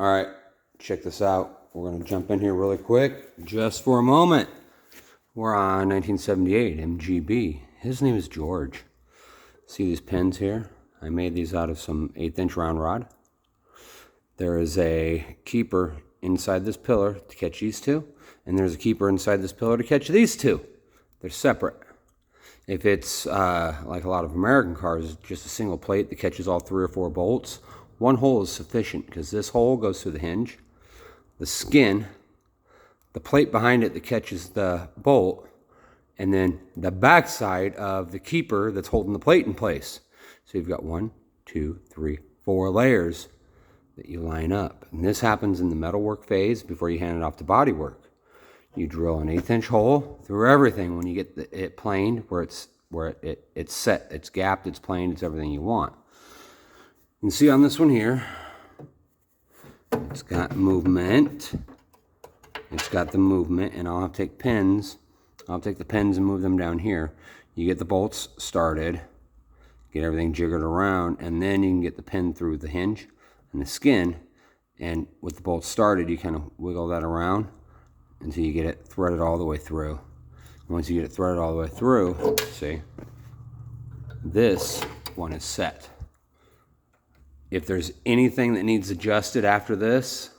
All right, check this out. We're going to jump in here really quick, just for a moment. We're on 1978 MGB. His name is George. See these pins here? I made these out of some 1/8 inch round rod. There is a keeper inside this pillar to catch these two, and there's a keeper inside this pillar to catch these two. They're separate. If it's like a lot of American cars, just a single plate that catches all 3 or 4 bolts, one hole is sufficient because this hole goes through the hinge, the skin, the plate behind it that catches the bolt, and then the back side of the keeper that's holding the plate in place. So you've got 1, 2, 3, 4 layers that you line up. And this happens in the metalwork phase before you hand it off to bodywork. You drill an 1/8 inch hole through everything when you get it planed, where it's set, it's gapped, it's planed, it's everything you want. You can see on this one here, it's got movement. It's got the movement, and I'll take pins. I'll take the pins and move them down here. You get the bolts started, get everything jiggered around, and then you can get the pin through the hinge and the skin. And with the bolts started, you kind of wiggle that around until you get it threaded all the way through. Once you get it threaded all the way through, see, this one is set. If there's anything that needs adjusted after this,